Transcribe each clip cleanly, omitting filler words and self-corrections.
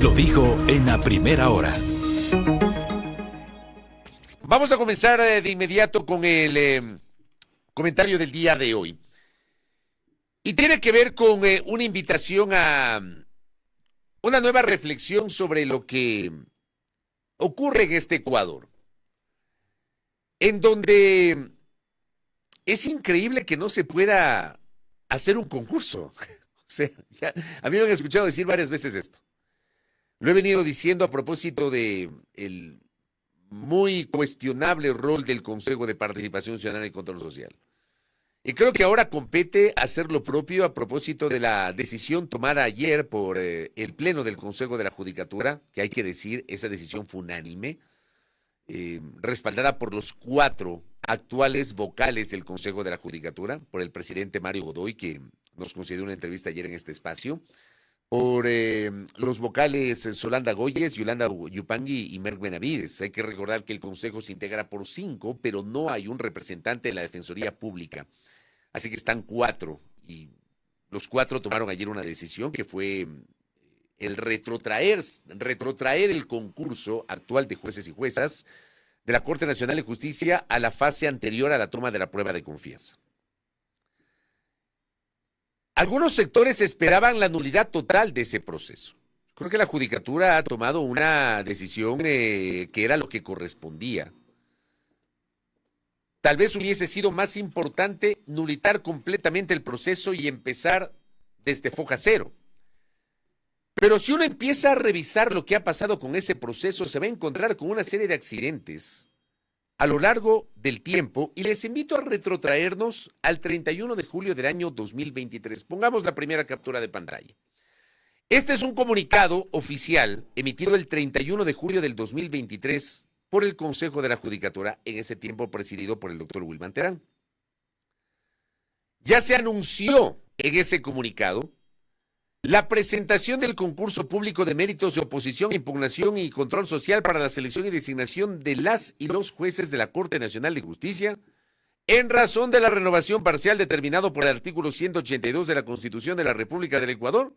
Lo dijo en la primera hora. Vamos a comenzar de inmediato con el comentario del día de hoy. Y tiene que ver con una invitación a una nueva reflexión sobre lo que ocurre en este Ecuador, en donde es increíble que no se pueda hacer un concurso. O sea, a mí me han escuchado decir varias veces esto. Lo he venido diciendo a propósito de el muy cuestionable rol del Consejo de Participación Ciudadana y Control Social. Y creo que ahora compete hacer lo propio a propósito de la decisión tomada ayer por el Pleno del Consejo de la Judicatura, que hay que decir, esa decisión fue unánime, respaldada por los 4 actuales vocales del Consejo de la Judicatura, por el presidente Mario Godoy, que nos concedió una entrevista ayer en este espacio, por los vocales Solanda Goyes, Yolanda Yupangui y Merck Benavides. Hay que recordar que el Consejo se integra por 5, pero no hay un representante de la Defensoría Pública. Así que están 4, y los 4 tomaron ayer una decisión que fue el retrotraer el concurso actual de jueces y juezas de la Corte Nacional de Justicia a la fase anterior a la toma de la prueba de confianza. Algunos sectores esperaban la nulidad total de ese proceso. Creo que la Judicatura ha tomado una decisión que era lo que correspondía. Tal vez hubiese sido más importante nulitar completamente el proceso y empezar desde foja cero. Pero si uno empieza a revisar lo que ha pasado con ese proceso, se va a encontrar con una serie de accidentes a lo largo del tiempo, y les invito a retrotraernos al 31 de julio del año 2023. Pongamos la primera captura de pantalla. Este es un comunicado oficial emitido el 31 de julio del 2023 por el Consejo de la Judicatura, en ese tiempo presidido por el doctor Wilman Terán. Ya se anunció en ese comunicado la presentación del concurso público de méritos de oposición, impugnación y control social para la selección y designación de las y los jueces de la Corte Nacional de Justicia en razón de la renovación parcial determinado por el artículo 182 de la Constitución de la República del Ecuador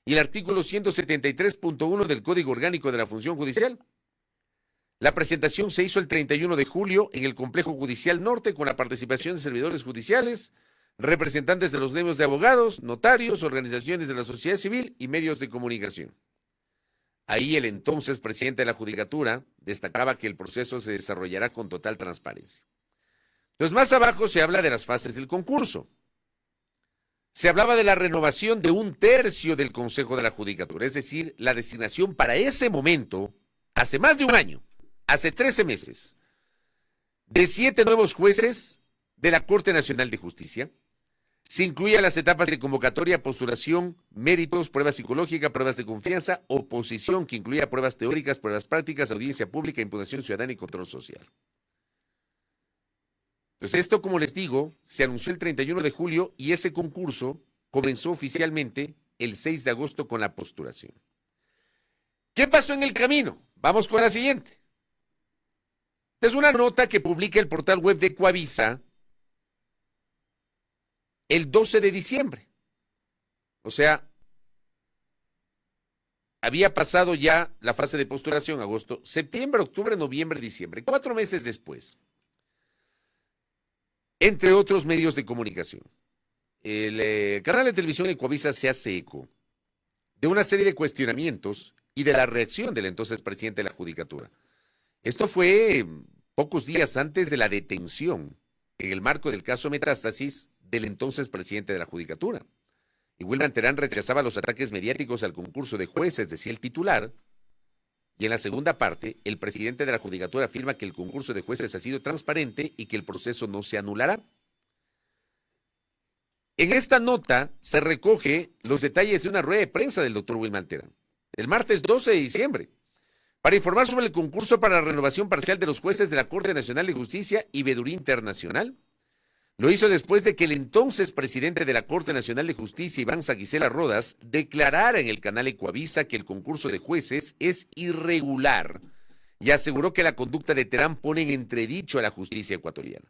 y el artículo 173.1 del Código Orgánico de la Función Judicial. La presentación se hizo el 31 de julio en el Complejo Judicial Norte con la participación de servidores judiciales, representantes de los gremios de abogados, notarios, organizaciones de la sociedad civil y medios de comunicación. Ahí el entonces presidente de la Judicatura destacaba que el proceso se desarrollará con total transparencia. Entonces, más abajo se habla de las fases del concurso. Se hablaba de la renovación de 1/3 del Consejo de la Judicatura, es decir, la designación para ese momento, hace más de un año, hace 13 meses, de 7 nuevos jueces de la Corte Nacional de Justicia. Se incluye las etapas de convocatoria, postulación, méritos, prueba psicológica, pruebas de confianza, oposición, que incluía pruebas teóricas, pruebas prácticas, audiencia pública, impugnación ciudadana y control social. Entonces, esto, como les digo, se anunció el 31 de julio y ese concurso comenzó oficialmente el 6 de agosto con la postulación. ¿Qué pasó en el camino? Vamos con la siguiente. Es una nota que publica el portal web de Coavisa el 12 de diciembre. O sea, había pasado ya la fase de postulación, agosto, septiembre, octubre, noviembre, diciembre, 4 meses después. Entre otros medios de comunicación, el canal de televisión de Coavisa se hace eco de una serie de cuestionamientos y de la reacción del entonces presidente de la Judicatura. Esto fue pocos días antes de la detención, en el marco del caso Metástasis, del entonces presidente de la Judicatura. Y Wilman Terán rechazaba los ataques mediáticos al concurso de jueces, decía el titular, y en la segunda parte, el presidente de la Judicatura afirma que el concurso de jueces ha sido transparente y que el proceso no se anulará. En esta nota se recoge los detalles de una rueda de prensa del doctor Wilman Terán, el martes 12 de diciembre, para informar sobre el concurso para la renovación parcial de los jueces de la Corte Nacional de Justicia y Veeduría Internacional. Lo hizo después de que el entonces presidente de la Corte Nacional de Justicia, Iván Saguicela Rodas, declarara en el canal Ecuavisa que el concurso de jueces es irregular y aseguró que la conducta de Terán pone en entredicho a la justicia ecuatoriana.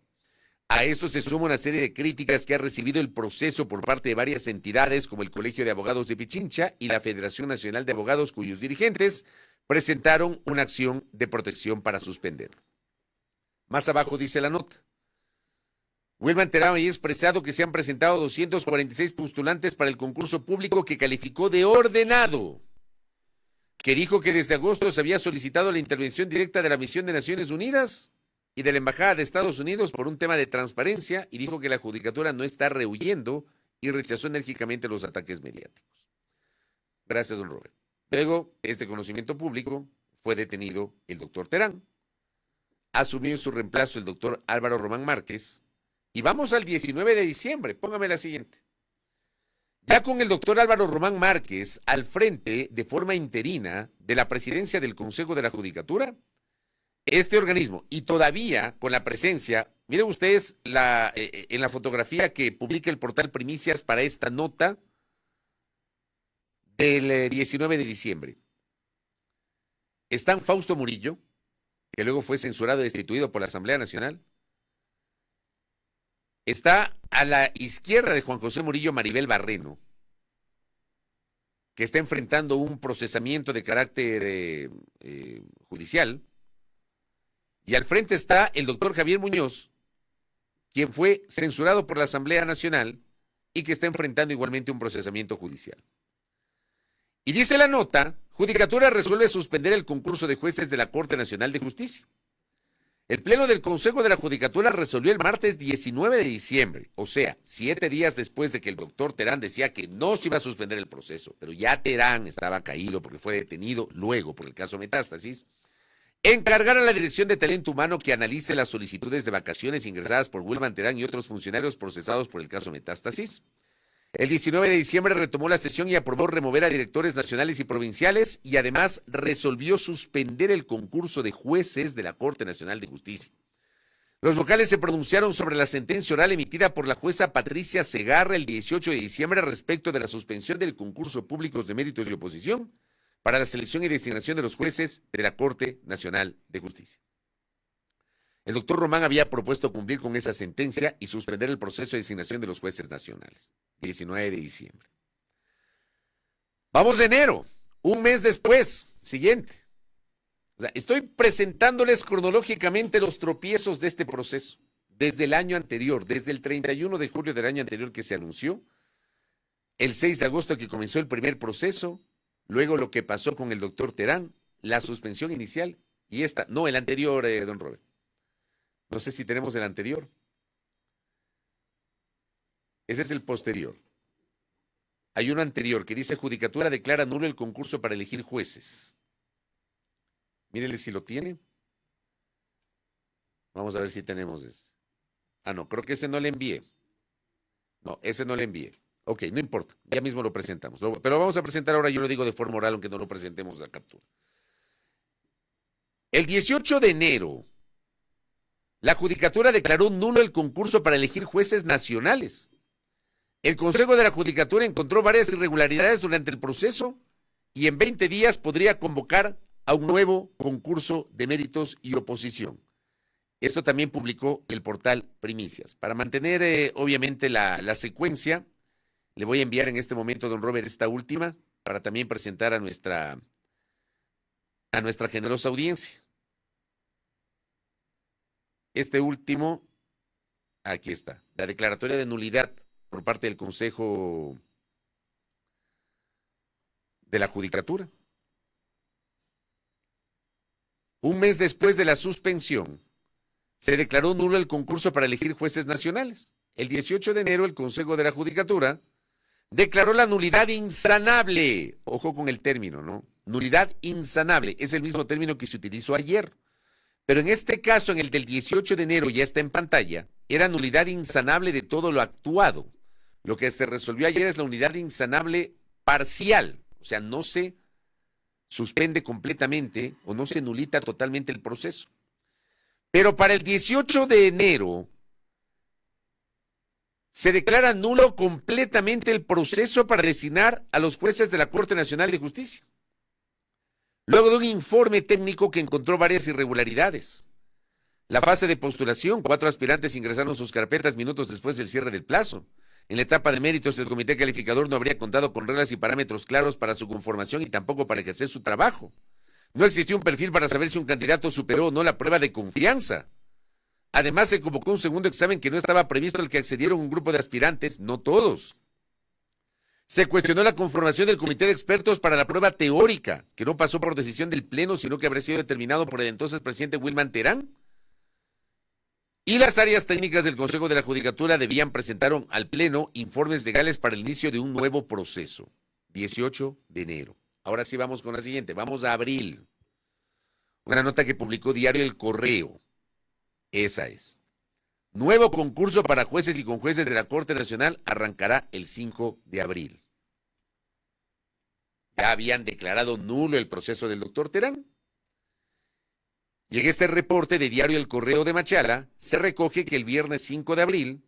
A esto se suma una serie de críticas que ha recibido el proceso por parte de varias entidades como el Colegio de Abogados de Pichincha y la Federación Nacional de Abogados, cuyos dirigentes presentaron una acción de protección para suspenderlo. Más abajo dice la nota. Wilman Terán ha expresado que se han presentado 246 postulantes para el concurso público que calificó de ordenado, que dijo que desde agosto se había solicitado la intervención directa de la Misión de Naciones Unidas y de la Embajada de Estados Unidos por un tema de transparencia, y dijo que la judicatura no está rehuyendo y rechazó enérgicamente los ataques mediáticos. Gracias, don Robert. Luego, este conocimiento público, fue detenido el doctor Terán, asumió en su reemplazo el doctor Álvaro Román Márquez, y vamos al 19 de diciembre, póngame la siguiente. Ya con el doctor Álvaro Román Márquez al frente, de forma interina, de la presidencia del Consejo de la Judicatura, este organismo, y todavía con la presencia, miren ustedes en la fotografía que publica el portal Primicias para esta nota del 19 de diciembre. Están Fausto Murillo, que luego fue censurado y destituido por la Asamblea Nacional. Está a la izquierda de Juan José Murillo Maribel Barreno, que está enfrentando un procesamiento de carácter judicial. Y al frente está el doctor Javier Muñoz, quien fue censurado por la Asamblea Nacional y que está enfrentando igualmente un procesamiento judicial. Y dice la nota, Judicatura resuelve suspender el concurso de jueces de la Corte Nacional de Justicia. El Pleno del Consejo de la Judicatura resolvió el martes 19 de diciembre, o sea, 7 días después de que el doctor Terán decía que no se iba a suspender el proceso, pero ya Terán estaba caído porque fue detenido luego por el caso Metástasis, encargar a la Dirección de Talento Humano que analice las solicitudes de vacaciones ingresadas por Wilman Terán y otros funcionarios procesados por el caso Metástasis. El 19 de diciembre retomó la sesión y aprobó remover a directores nacionales y provinciales y además resolvió suspender el concurso de jueces de la Corte Nacional de Justicia. Los vocales se pronunciaron sobre la sentencia oral emitida por la jueza Patricia Segarra el 18 de diciembre respecto de la suspensión del concurso público de méritos y oposición para la selección y designación de los jueces de la Corte Nacional de Justicia. El doctor Román había propuesto cumplir con esa sentencia y suspender el proceso de designación de los jueces nacionales. 19 de diciembre. Vamos de enero, un mes después, siguiente. O sea, estoy presentándoles cronológicamente los tropiezos de este proceso, desde el año anterior, desde el 31 de julio del año anterior que se anunció, el 6 de agosto que comenzó el primer proceso, luego lo que pasó con el doctor Terán, la suspensión inicial y esta, no, el anterior, don Robert. No sé si tenemos el anterior. Ese es el posterior. Hay uno anterior que dice: Judicatura declara nulo el concurso para elegir jueces. Mírenle si lo tiene. Vamos a ver si tenemos ese. Ah, no, creo que ese no le envié. No, ese no le envié. Ok, no importa, ya mismo lo presentamos. Pero vamos a presentar ahora, yo lo digo de forma oral, aunque no lo presentemos la captura. El 18 de enero, la Judicatura declaró nulo el concurso para elegir jueces nacionales. El Consejo de la Judicatura encontró varias irregularidades durante el proceso y en 20 días podría convocar a un nuevo concurso de méritos y oposición. Esto también publicó el portal Primicias. Para mantener, obviamente, la secuencia, le voy a enviar en este momento, don Robert, esta última, para también presentar a nuestra generosa audiencia. Este último, aquí está, la declaratoria de nulidad por parte del Consejo de la Judicatura. Un mes después de la suspensión, se declaró nulo el concurso para elegir jueces nacionales. El 18 de enero, el Consejo de la Judicatura declaró la nulidad insanable. Ojo con el término, ¿no? Nulidad insanable. Es el mismo término que se utilizó ayer. Pero en este caso, en el del 18 de enero, ya está en pantalla, era nulidad insanable de todo lo actuado. Lo que se resolvió ayer es la nulidad insanable parcial. O sea, no se suspende completamente o no se nulita totalmente el proceso. Pero para el 18 de enero se declara nulo completamente el proceso para designar a los jueces de la Corte Nacional de Justicia. Luego de un informe técnico que encontró varias irregularidades. La fase de postulación, 4 aspirantes ingresaron sus carpetas minutos después del cierre del plazo. En la etapa de méritos, el comité calificador no habría contado con reglas y parámetros claros para su conformación y tampoco para ejercer su trabajo. No existió un perfil para saber si un candidato superó o no la prueba de confianza. Además, se convocó un segundo examen que no estaba previsto al que accedieron un grupo de aspirantes, no todos. Se cuestionó la conformación del comité de expertos para la prueba teórica, que no pasó por decisión del Pleno, sino que habría sido determinado por el entonces presidente Wilman Terán. Y las áreas técnicas del Consejo de la Judicatura presentaron al Pleno informes legales para el inicio de un nuevo proceso, 18 de enero. Ahora sí vamos con la siguiente, vamos a abril. Una nota que publicó Diario El Correo. Esa es. Nuevo concurso para jueces y conjueces de la Corte Nacional arrancará el 5 de abril. Ya habían declarado nulo el proceso del doctor Terán. Y en este reporte de Diario El Correo de Machala, se recoge que el viernes 5 de abril,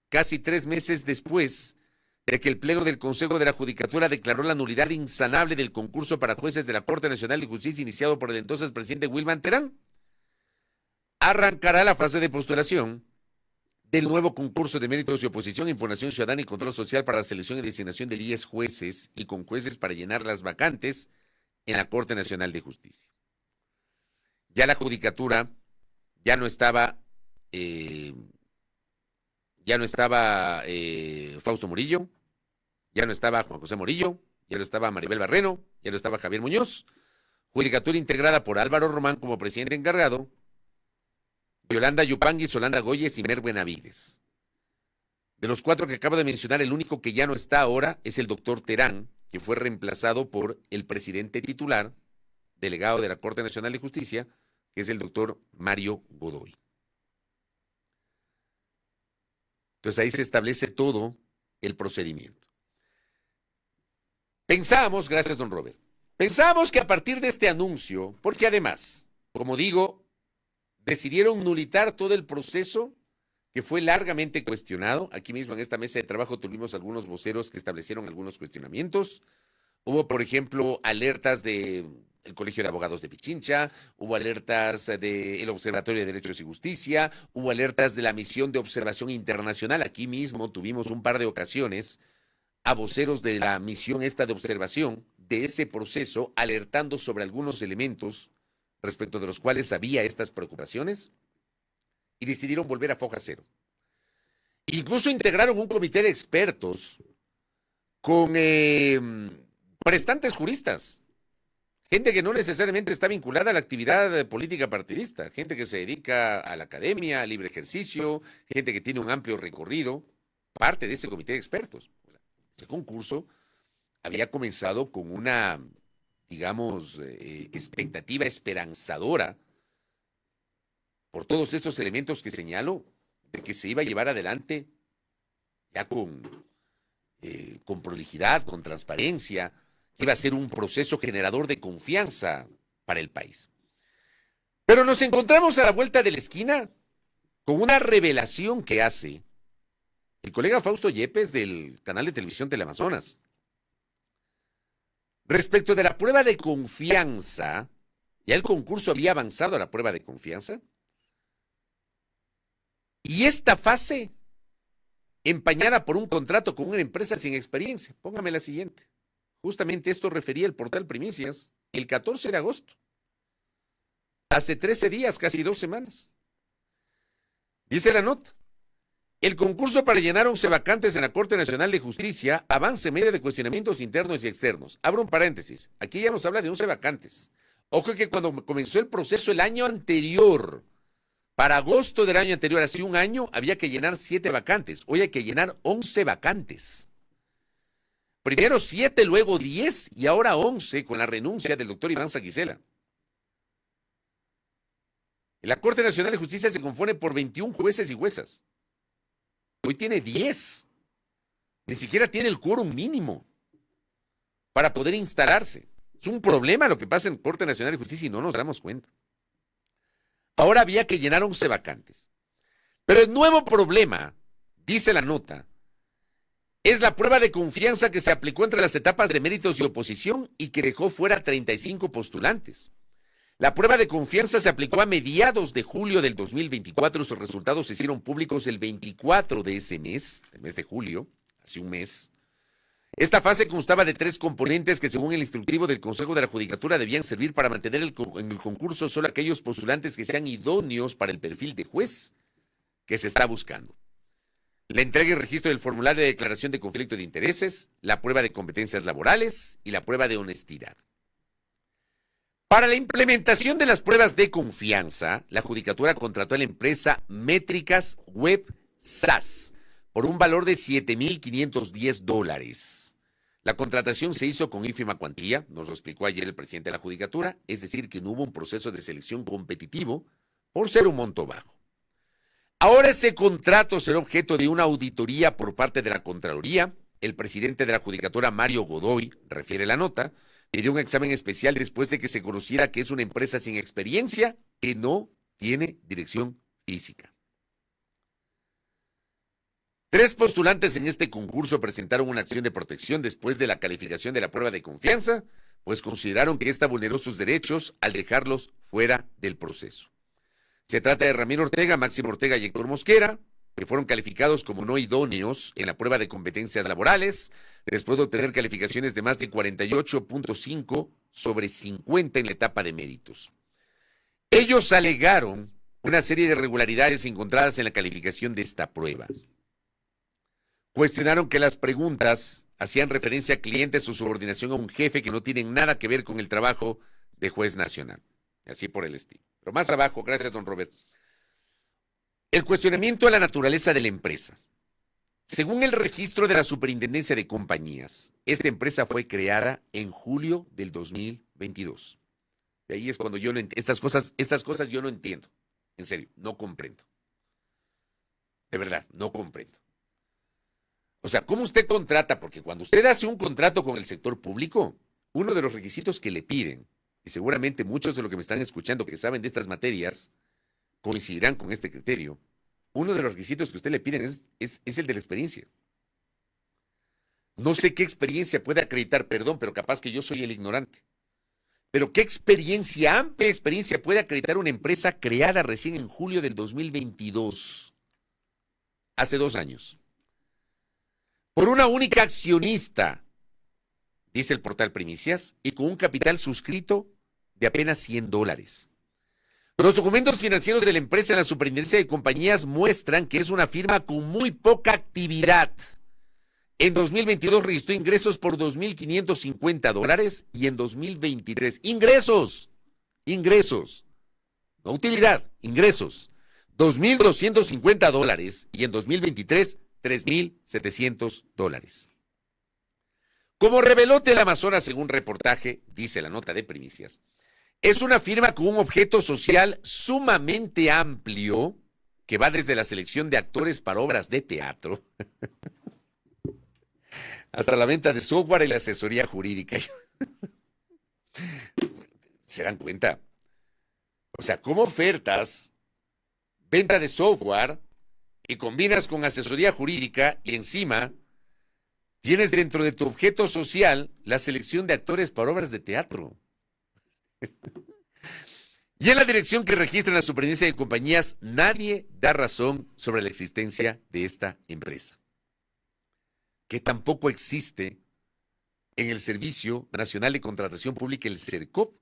casi 3 meses después de que el Pleno del Consejo de la Judicatura declaró la nulidad insanable del concurso para jueces de la Corte Nacional de Justicia iniciado por el entonces presidente Wilman Terán, arrancará la fase de postulación del nuevo concurso de méritos y oposición, impugnación ciudadana y control social para la selección y designación de 10 jueces y conjueces para llenar las vacantes en la Corte Nacional de Justicia. Ya la Judicatura ya no estaba Fausto Murillo, ya no estaba Juan José Murillo, ya no estaba Maribel Barreno, ya no estaba Javier Muñoz. Judicatura integrada por Álvaro Román como presidente encargado, Yolanda Yupanqui, Solanda Goyes y Mer Benavides. De los 4 que acabo de mencionar, el único que ya no está ahora es el doctor Terán, que fue reemplazado por el presidente titular, delegado de la Corte Nacional de Justicia, que es el doctor Mario Godoy. Entonces ahí se establece todo el procedimiento. Pensábamos, gracias don Robert, pensábamos que a partir de este anuncio, porque además, como digo, decidieron nulitar todo el proceso que fue largamente cuestionado. Aquí mismo en esta mesa de trabajo tuvimos algunos voceros que establecieron algunos cuestionamientos. Hubo, por ejemplo, alertas del Colegio de Abogados de Pichincha, hubo alertas del Observatorio de Derechos y Justicia, hubo alertas de la Misión de Observación Internacional. Aquí mismo tuvimos un par de ocasiones a voceros de la misión esta de observación de ese proceso, alertando sobre algunos elementos respecto de los cuales había estas preocupaciones, y decidieron volver a foja cero. Incluso integraron un comité de expertos con prestantes juristas, gente que no necesariamente está vinculada a la actividad política partidista, gente que se dedica a la academia, al libre ejercicio, gente que tiene un amplio recorrido, parte de ese comité de expertos. Ese concurso había comenzado con una, digamos, expectativa esperanzadora por todos estos elementos que señalo, de que se iba a llevar adelante ya con prolijidad, con transparencia, que iba a ser un proceso generador de confianza para el país. Pero nos encontramos a la vuelta de la esquina con una revelación que hace el colega Fausto Yepes del canal de televisión Teleamazonas. Respecto de la prueba de confianza, ya el concurso había avanzado a la prueba de confianza, y esta fase empañada por un contrato con una empresa sin experiencia. Póngame la siguiente. Justamente esto refería el portal Primicias el 14 de agosto. Hace 13 días, casi 2 semanas. Dice la nota. El concurso para llenar 11 vacantes en la Corte Nacional de Justicia avanza en medio de cuestionamientos internos y externos. Abro un paréntesis. Aquí ya nos habla de 11 vacantes. Ojo que cuando comenzó el proceso el año anterior, para agosto del año anterior, hace un año, había que llenar 7 vacantes. Hoy hay que llenar 11 vacantes. Primero 7, luego 10 y ahora 11 con la renuncia del doctor Iván Saquicela. La Corte Nacional de Justicia se compone por 21 jueces y juezas. Hoy tiene 10. Ni siquiera tiene el quórum mínimo para poder instalarse. Es un problema lo que pasa en Corte Nacional de Justicia y no nos damos cuenta. Ahora había que llenar 11 vacantes. Pero el nuevo problema, dice la nota, es la prueba de confianza que se aplicó entre las etapas de méritos y oposición y que dejó fuera 35 postulantes. La prueba de confianza se aplicó a mediados de julio del 2024. Sus resultados se hicieron públicos el 24 de ese mes, el mes de julio, hace un mes. Esta fase constaba de 3 componentes que, según el instructivo del Consejo de la Judicatura, debían servir para mantener en el concurso solo aquellos postulantes que sean idóneos para el perfil de juez que se está buscando. La entrega y registro del formulario de declaración de conflicto de intereses, la prueba de competencias laborales y la prueba de honestidad. Para la implementación de las pruebas de confianza, la Judicatura contrató a la empresa Métricas Web SAS por un valor de $7,510. La contratación se hizo con ínfima cuantía, nos lo explicó ayer el presidente de la Judicatura, es decir, que no hubo un proceso de selección competitivo por ser un monto bajo. Ahora ese contrato será objeto de una auditoría por parte de la Contraloría. El presidente de la Judicatura, Mario Godoy, refiere la nota, pidió un examen especial después de que se conociera que es una empresa sin experiencia que no tiene dirección física. 3 postulantes en este concurso presentaron una acción de protección después de la calificación de la prueba de confianza, pues consideraron que ésta vulneró sus derechos al dejarlos fuera del proceso. Se trata de Ramiro Ortega, Máximo Ortega y Héctor Mosquera, que fueron calificados como no idóneos en la prueba de competencias laborales, después de obtener calificaciones de más de 48.5 sobre 50 en la etapa de méritos. Ellos alegaron una serie de irregularidades encontradas en la calificación de esta prueba. Cuestionaron que las preguntas hacían referencia a clientes o subordinación a un jefe que no tienen nada que ver con el trabajo de juez nacional. Así por el estilo. Pero más abajo, gracias, don Robert. El cuestionamiento a la naturaleza de la empresa. Según el registro de la Superintendencia de Compañías, esta empresa fue creada en julio del 2022. Y ahí es cuando yo no entiendo. Estas cosas yo no entiendo. En serio, no comprendo. De verdad, no comprendo. O sea, ¿cómo usted contrata? Porque cuando usted hace un contrato con el sector público, uno de los requisitos que le piden, y seguramente muchos de los que me están escuchando que saben de estas materias, coincidirán con este criterio, uno de los requisitos que usted le piden es el de la experiencia. No sé qué experiencia puede acreditar, perdón, pero capaz que yo soy el ignorante. Pero qué experiencia, amplia experiencia puede acreditar una empresa creada recién en julio del 2022, hace 2 años. Por una única accionista, dice el portal Primicias, y con un capital suscrito de apenas $100. Los documentos financieros de la empresa en la Superintendencia de Compañías muestran que es una firma con muy poca actividad. En 2022 registró ingresos por $2,550 y en 2023, ingresos, no utilidad, ingresos, $2,250 y en 2023, $3,700. Como reveló Teleamazonas según reportaje, dice la nota de Primicias, es una firma con un objeto social sumamente amplio que va desde la selección de actores para obras de teatro hasta la venta de software y la asesoría jurídica. ¿Se dan cuenta? O sea, ¿cómo ofertas venta de software y combinas con asesoría jurídica y encima tienes dentro de tu objeto social la selección de actores para obras de teatro? Y en la dirección que registra la Superintendencia de Compañías, nadie da razón sobre la existencia de esta empresa, que tampoco existe en el Servicio Nacional de Contratación Pública, el SERCOP.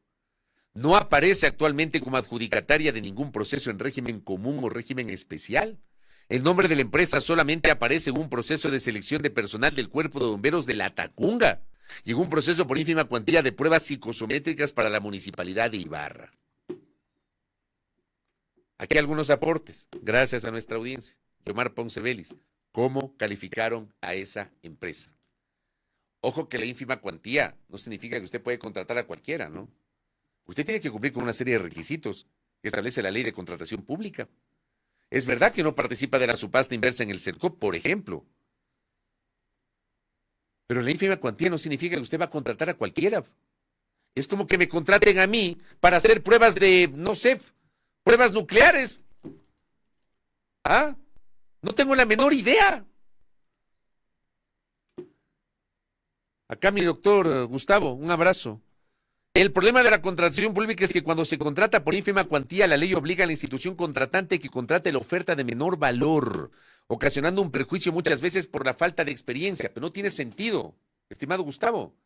No aparece actualmente como adjudicataria de ningún proceso en régimen común o régimen especial. El nombre de la empresa solamente aparece en un proceso de selección de personal del Cuerpo de Bomberos de La Tacunga y en un proceso por ínfima cuantía de pruebas psicosométricas para la Municipalidad de Ibarra. Aquí algunos aportes, gracias a nuestra audiencia. Yomar Ponce Vélez, ¿cómo calificaron a esa empresa? Ojo que la ínfima cuantía no significa que usted puede contratar a cualquiera, ¿no? Usted tiene que cumplir con una serie de requisitos que establece la Ley de Contratación Pública. Es verdad que no participa de la subasta inversa en el SERCOP, por ejemplo. Pero la ínfima cuantía no significa que usted va a contratar a cualquiera. Es como que me contraten a mí para hacer pruebas de, no sé, pruebas nucleares. ¿Ah? No tengo la menor idea. Acá mi doctor Gustavo, un abrazo. El problema de la contratación pública es que cuando se contrata por ínfima cuantía, la ley obliga a la institución contratante que contrate la oferta de menor valor, ocasionando un perjuicio muchas veces por la falta de experiencia. Pero no tiene sentido, estimado Gustavo,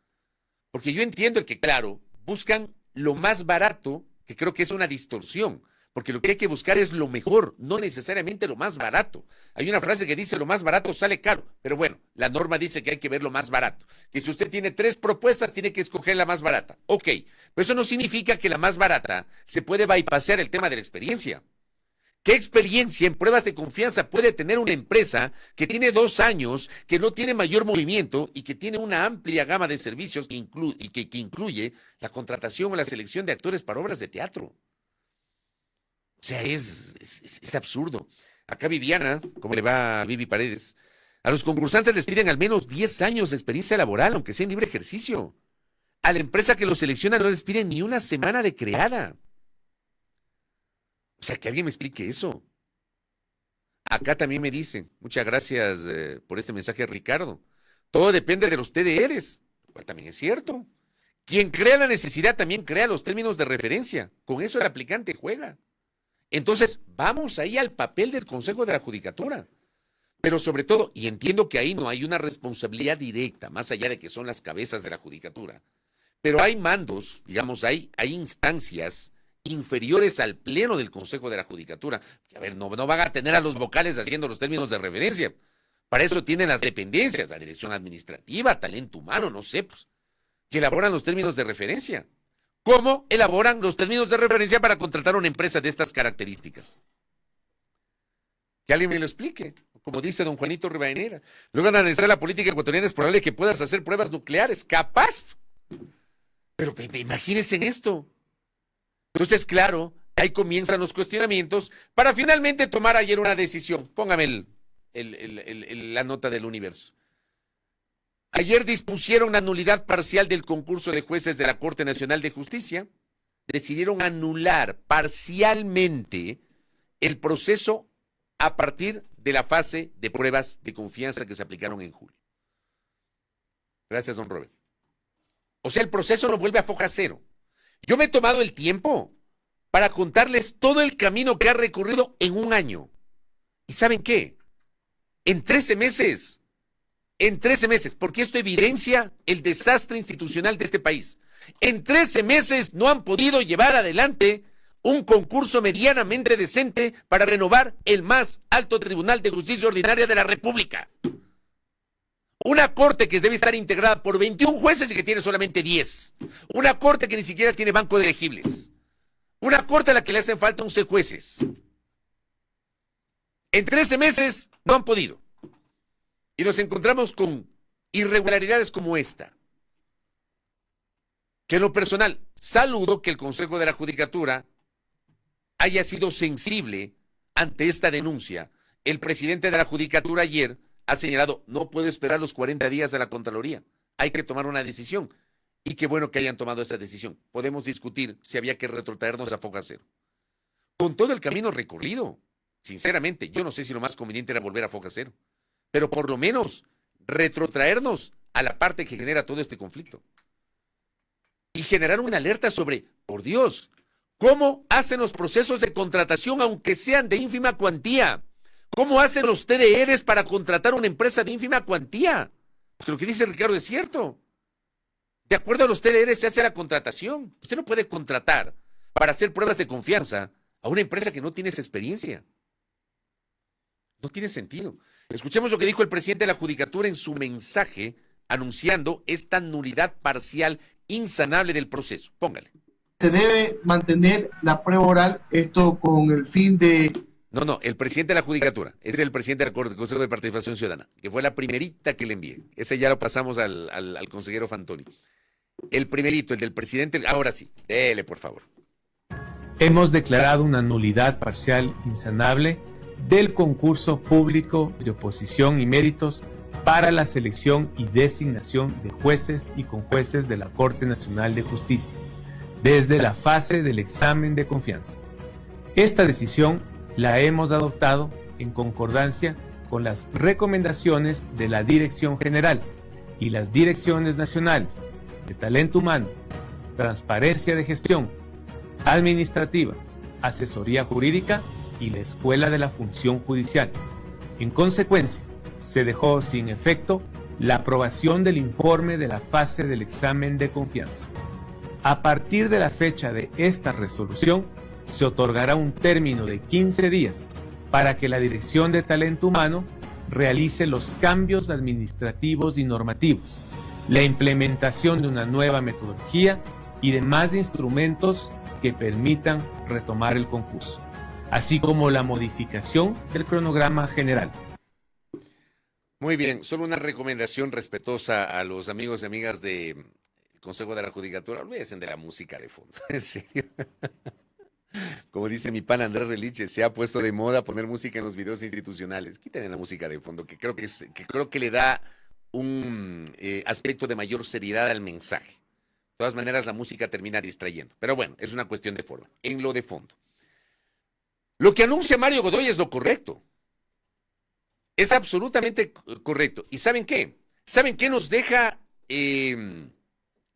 porque yo entiendo el que, claro, buscan lo más barato, que creo que es una distorsión, porque lo que hay que buscar es lo mejor, no necesariamente lo más barato. Hay una frase que dice lo más barato sale caro, pero bueno, la norma dice que hay que ver lo más barato, que si usted tiene 3 propuestas, tiene que escoger la más barata. Ok, pero eso no significa que la más barata se puede bypassear el tema de la experiencia. ¿Qué experiencia en pruebas de confianza puede tener una empresa que tiene 2 años, que no tiene mayor movimiento y que tiene una amplia gama de servicios que incluye la contratación o la selección de actores para obras de teatro? O sea, es absurdo. Acá Viviana, ¿cómo le va a Vivi Paredes? A los concursantes les piden al menos 10 años de experiencia laboral, aunque sea en libre ejercicio. A la empresa que los selecciona no les piden ni una semana de creada. O sea, que alguien me explique eso. Acá también me dicen, muchas gracias por este mensaje, Ricardo. Todo depende de los TDRs, lo cual también es cierto. Quien crea la necesidad también crea los términos de referencia. Con eso el aplicante juega. Entonces, vamos ahí al papel del Consejo de la Judicatura. Pero sobre todo, y entiendo que ahí no hay una responsabilidad directa, más allá de que son las cabezas de la Judicatura, pero hay mandos, digamos, hay instancias inferiores al pleno del Consejo de la Judicatura. A ver, no van a tener a los vocales haciendo los términos de referencia. Para eso tienen las dependencias, la dirección administrativa, talento humano, no sé, pues, que elaboran los términos de referencia. ¿Cómo elaboran los términos de referencia para contratar una empresa de estas características? Que alguien me lo explique, como dice don Juanito Rivadeneira. Luego de analizar la política ecuatoriana es probable que puedas hacer pruebas nucleares, capaz. Pero imagínense en esto. Entonces, claro, ahí comienzan los cuestionamientos para finalmente tomar ayer una decisión. Póngame la nota del Universo. Ayer dispusieron la nulidad parcial del concurso de jueces de la Corte Nacional de Justicia. Decidieron anular parcialmente el proceso a partir de la fase de pruebas de confianza que se aplicaron en julio. Gracias, don Robert. O sea, el proceso no vuelve a foja cero. Yo me he tomado el tiempo para contarles todo el camino que ha recorrido en un año. ¿Y saben qué? En 13 meses, porque esto evidencia el desastre institucional de este país. En 13 meses no han podido llevar adelante un concurso medianamente decente para renovar el más alto Tribunal de Justicia Ordinaria de la República. Una corte que debe estar integrada por 21 jueces y que tiene solamente 10. Una corte que ni siquiera tiene banco de elegibles. Una corte a la que le hacen falta 11 jueces. En 13 meses no han podido. Y nos encontramos con irregularidades como esta. Que en lo personal, saludo que el Consejo de la Judicatura haya sido sensible ante esta denuncia. El presidente de la Judicatura ayer ha señalado, no puedo esperar los 40 días de la Contraloría. Hay que tomar una decisión. Y qué bueno que hayan tomado esa decisión. Podemos discutir si había que retrotraernos a foja cero. Con todo el camino recorrido, sinceramente, yo no sé si lo más conveniente era volver a foja cero. Pero por lo menos retrotraernos a la parte que genera todo este conflicto. Y generar una alerta sobre, por Dios, cómo hacen los procesos de contratación aunque sean de ínfima cuantía. ¿Cómo hacen los TDRs para contratar una empresa de ínfima cuantía? Porque lo que dice Ricardo es cierto. De acuerdo a los TDRs se hace la contratación. Usted no puede contratar para hacer pruebas de confianza a una empresa que no tiene esa experiencia. No tiene sentido. Escuchemos lo que dijo el presidente de la Judicatura en su mensaje anunciando esta nulidad parcial insanable del proceso. Póngale. Se debe mantener la prueba oral, esto con el fin de... No, el presidente de la Judicatura, ese es el presidente del Consejo de Participación Ciudadana, que fue la primerita que le envié. Ese ya lo pasamos al consejero Fantoni. El primerito, el del presidente, ahora sí, dele por favor. Hemos declarado una nulidad parcial insanable del concurso público de oposición y méritos para la selección y designación de jueces y conjueces de la Corte Nacional de Justicia, desde la fase del examen de confianza. Esta decisión la hemos adoptado en concordancia con las recomendaciones de la Dirección General y las direcciones nacionales de talento humano, transparencia de gestión, administrativa, asesoría jurídica y la Escuela de la Función Judicial. En consecuencia, se dejó sin efecto la aprobación del informe de la fase del examen de confianza. A partir de la fecha de esta resolución, se otorgará un término de 15 días para que la Dirección de Talento Humano realice los cambios administrativos y normativos, la implementación de una nueva metodología y demás instrumentos que permitan retomar el concurso, así como la modificación del cronograma general. Muy bien, solo una recomendación respetuosa a los amigos y amigas del Consejo de la Judicatura: olvídense de la música de fondo, en serio. Como dice mi pan Andrés Reliche, se ha puesto de moda poner música en los videos institucionales. Quiten la música de fondo, que creo que le da un aspecto de mayor seriedad al mensaje. De todas maneras, la música termina distrayendo. Pero bueno, es una cuestión de forma. En lo de fondo, lo que anuncia Mario Godoy es lo correcto. Es absolutamente correcto. ¿Y saben qué? ¿Saben qué nos deja de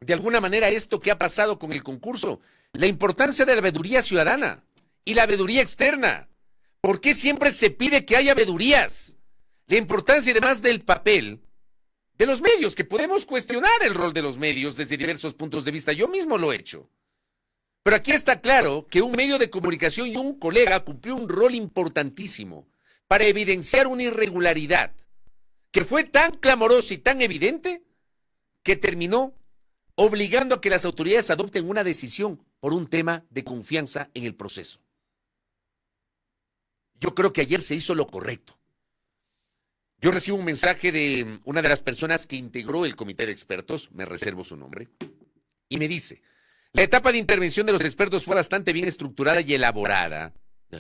alguna manera esto que ha pasado con el concurso? La importancia de la veeduría ciudadana y la veeduría externa. ¿Por qué siempre se pide que haya veedurías? La importancia además del papel de los medios, que podemos cuestionar el rol de los medios desde diversos puntos de vista. Yo mismo lo he hecho. Pero aquí está claro que un medio de comunicación y un colega cumplió un rol importantísimo para evidenciar una irregularidad que fue tan clamorosa y tan evidente que terminó obligando a que las autoridades adopten una decisión por un tema de confianza en el proceso. Yo creo que ayer se hizo lo correcto. Yo recibo un mensaje de una de las personas que integró el comité de expertos, me reservo su nombre, y me dice: la etapa de intervención de los expertos fue bastante bien estructurada y elaborada.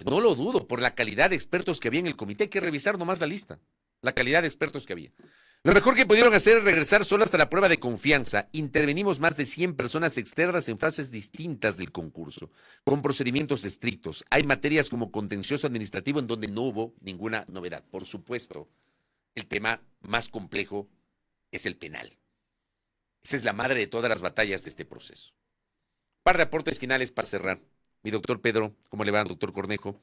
No lo dudo, por la calidad de expertos que había en el comité. Hay que revisar nomás la lista, la calidad de expertos que había. Lo mejor que pudieron hacer es regresar solo hasta la prueba de confianza. Intervenimos más de 100 personas externas en fases distintas del concurso, con procedimientos estrictos. Hay materias como contencioso administrativo en donde no hubo ninguna novedad. Por supuesto, el tema más complejo es el penal. Esa es la madre de todas las batallas de este proceso. Un par de aportes finales para cerrar. Mi doctor Pedro, ¿cómo le va, doctor Cornejo?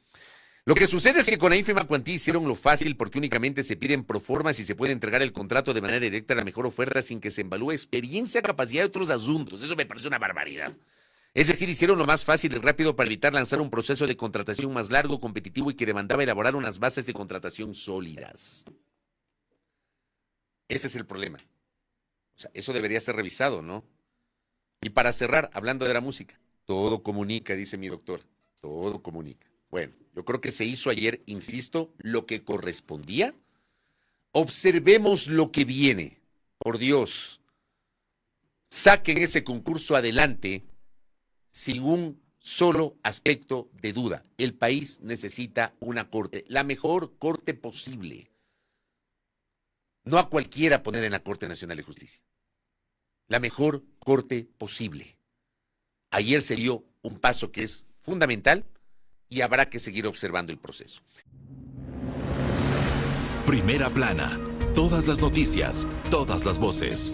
Lo que sucede es que con la ínfima cuantía hicieron lo fácil, porque únicamente se piden proformas y se puede entregar el contrato de manera directa a la mejor oferta sin que se evalúe experiencia, capacidad y otros asuntos. Eso me parece una barbaridad. Es decir, hicieron lo más fácil y rápido para evitar lanzar un proceso de contratación más largo, competitivo y que demandaba elaborar unas bases de contratación sólidas. Ese es el problema. O sea, eso debería ser revisado, ¿no? Y para cerrar, hablando de la música, todo comunica, dice mi doctor, todo comunica. Bueno, yo creo que se hizo ayer, insisto, lo que correspondía. Observemos lo que viene. Por Dios, saquen ese concurso adelante sin un solo aspecto de duda. El país necesita una corte, la mejor corte posible. No a cualquiera poner en la Corte Nacional de Justicia. La mejor corte posible. Ayer se dio un paso que es fundamental y habrá que seguir observando el proceso. Primera plana. Todas las noticias, todas las voces.